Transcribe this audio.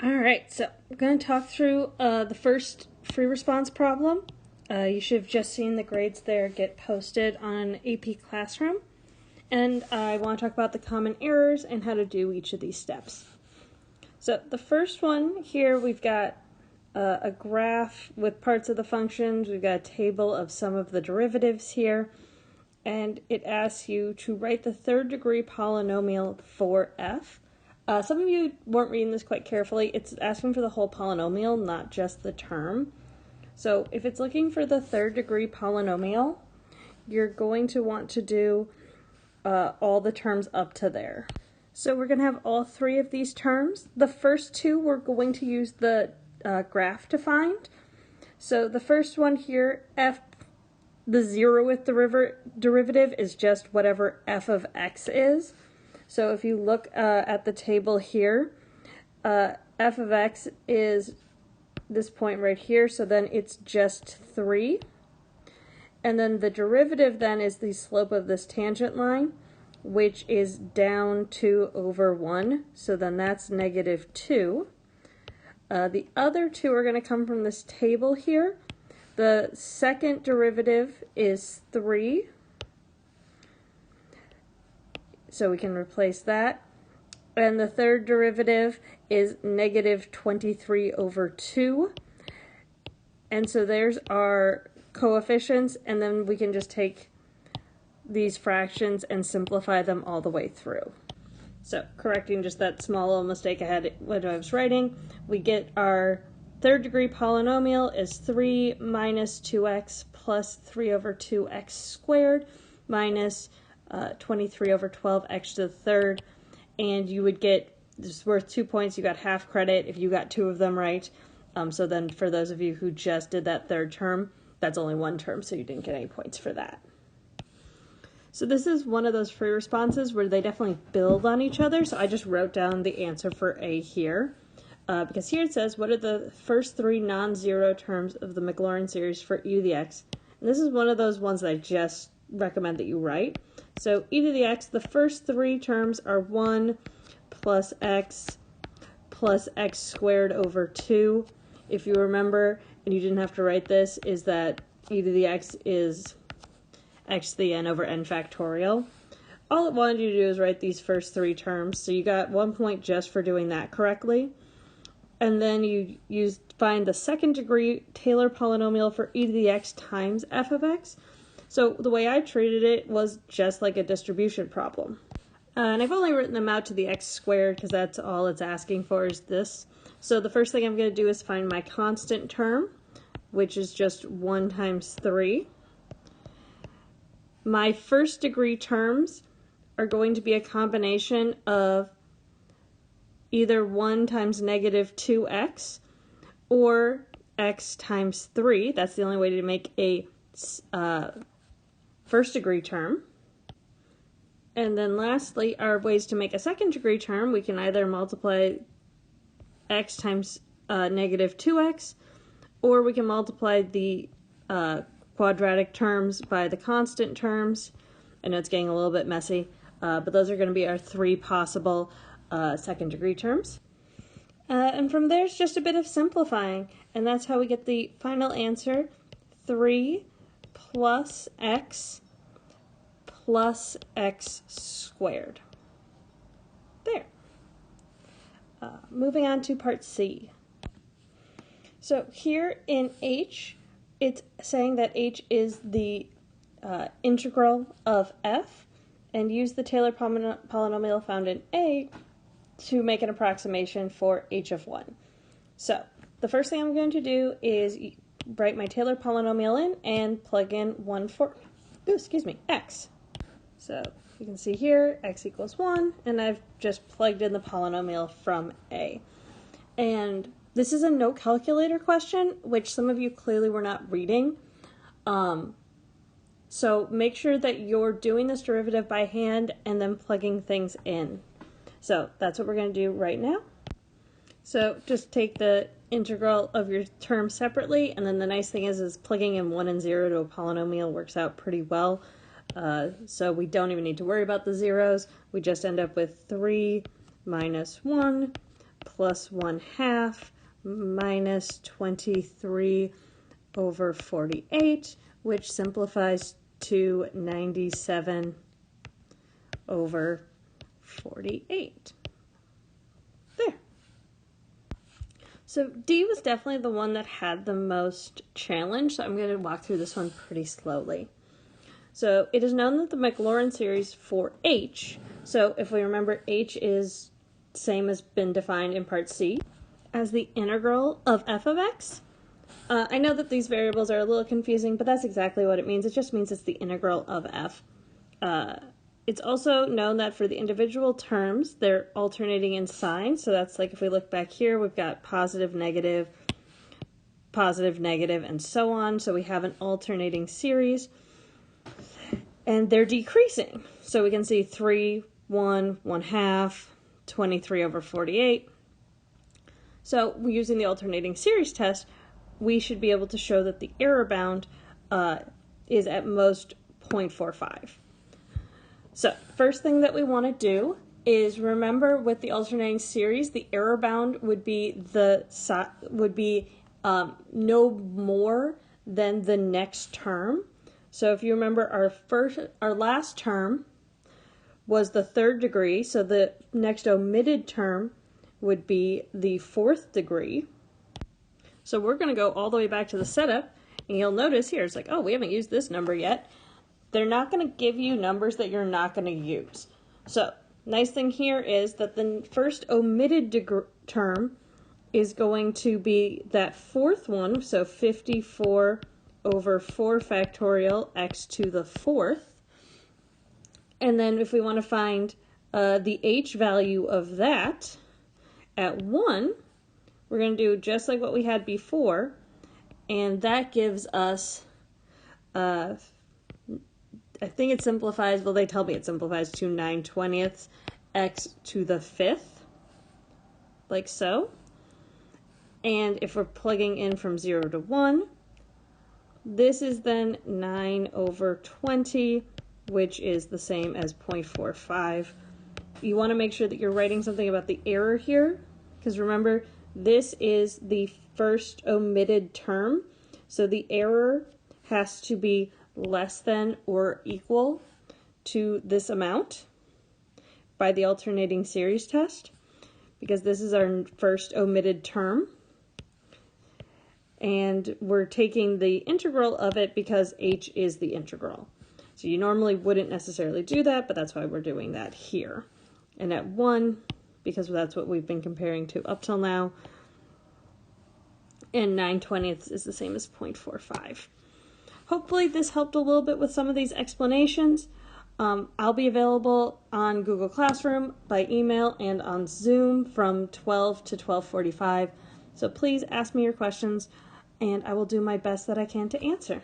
Alright, so we're going to talk through the first free response problem. You should have just seen the grades there get posted on AP Classroom. And I want to talk about the common errors and how to do each of these steps. So the first one here, we've got a graph with parts of the functions. We've got a table of some of the derivatives here. And it asks you to write the third degree polynomial for f. Some of you weren't reading this quite carefully. It's asking for the whole polynomial, not just the term. So if it's looking for the third degree polynomial, you're going to want to do all the terms up to there. So we're going to have all three of these terms. The first two we're going to use the graph to find. So the first one here, f, the zeroth derivative is just whatever f of x is. So if you look at the table here, f of x is this point right here, so then it's just 3. And then the derivative then is the slope of this tangent line, which is down 2 over 1, so then that's negative 2. The other two are going to come from this table here. The second derivative is 3. So we can replace that. And the third derivative is negative 23 over 2. And so there's our coefficients, and then we can just take these fractions and simplify them all the way through. So correcting just that small little mistake I had when I was writing, we get our third degree polynomial is 3 minus 2x plus 3 over 2x squared minus 23 over 12x to the third, and you would get, this is worth 2 points, you got half credit if you got 2 of them right. So then for those of you who just did that third term, that's only 1 term, so you didn't get any points for that. So this is one of those free responses where they definitely build on each other, so I just wrote down the answer for A here. Because here it says, what are the first 3 non-zero terms of the Maclaurin series for e to the x? And this is one of those ones that I just recommend that you write. So e to the x, the first 3 terms are 1 plus x squared over 2. If you remember, and you didn't have to write this, is that e to the x is x to the n over n factorial. All it wanted you to do is write these first 3 terms, so you got 1 point just for doing that correctly. And then you find the second degree Taylor polynomial for e to the x times f of x. So the way I treated it was just like a distribution problem. And I've only written them out to the x squared because that's all it's asking for is this. So the first thing I'm going to do is find my constant term, which is just 1 times 3. My first degree terms are going to be a combination of either 1 times negative 2x or x times 3. That's the only way to make a first degree term. And then lastly, our ways to make a second degree term, we can either multiply x times negative 2x, or we can multiply the quadratic terms by the constant terms. I know it's getting a little bit messy, but those are going to be our 3 possible second degree terms. And from there, it's just a bit of simplifying, and that's how we get the final answer, 3 plus x squared. There. Moving on to part C. So here in H, it's saying that H is the integral of f, and use the Taylor polynomial found in A to make an approximation for h of 1. So the first thing I'm going to do is write my Taylor polynomial in and plug in 1 for, x. So you can see here, x equals 1, and I've just plugged in the polynomial from A. And this is a no calculator question, which some of you clearly were not reading. So make sure that you're doing this derivative by hand and then plugging things in. So that's what we're going to do right now. So just take the integral of your term separately, and then the nice thing is plugging in 1 and 0 to a polynomial works out pretty well. So we don't even need to worry about the zeros. We just end up with 3 minus 1 plus 1/2 minus 23 over 48, which simplifies to 97 over 48. There. So D was definitely the one that had the most challenge, so I'm going to walk through this one pretty slowly. So it is known that the Maclaurin series for H, so if we remember, H is same as been defined in part C, as the integral of f of x. I know that these variables are a little confusing, but that's exactly what it means. It just means it's the integral of f. It's also known that for the individual terms, they're alternating in sign. So that's like if we look back here, we've got positive, negative, and so on. So we have an alternating series. And they're decreasing. So we can see 3, 1, 1/2, 23 over 48. So using the alternating series test, we should be able to show that the error bound is at most 0.45. So first thing that we want to do is remember with the alternating series, the error bound would be no more than the next term. So if you remember, our last term was the third degree, so the next omitted term would be the fourth degree. So we're going to go all the way back to the setup, and you'll notice here, it's like, oh, we haven't used this number yet. They're not going to give you numbers that you're not going to use. So nice thing here is that the first omitted term is going to be that fourth one, so 54 over 4 factorial x to the fourth. And then if we want to find the h value of that at 1, we're going to do just like what we had before, and that gives us, I think it simplifies, well, they tell me it simplifies to 9/20 x to the 5th, like so. And if we're plugging in from 0 to 1, this is then 9 over 20, which is the same as 0.45. You want to make sure that you're writing something about the error here, because remember, this is the first omitted term, so the error has to be less than or equal to this amount by the alternating series test, because this is our first omitted term. And we're taking the integral of it because h is the integral. So you normally wouldn't necessarily do that, but that's why we're doing that here. And at 1, because that's what we've been comparing to up till now, and 9/20 is the same as 0.45. Hopefully this helped a little bit with some of these explanations. I'll be available on Google Classroom, by email, and on Zoom from 12 to 12:45. So please ask me your questions, and I will do my best that I can to answer.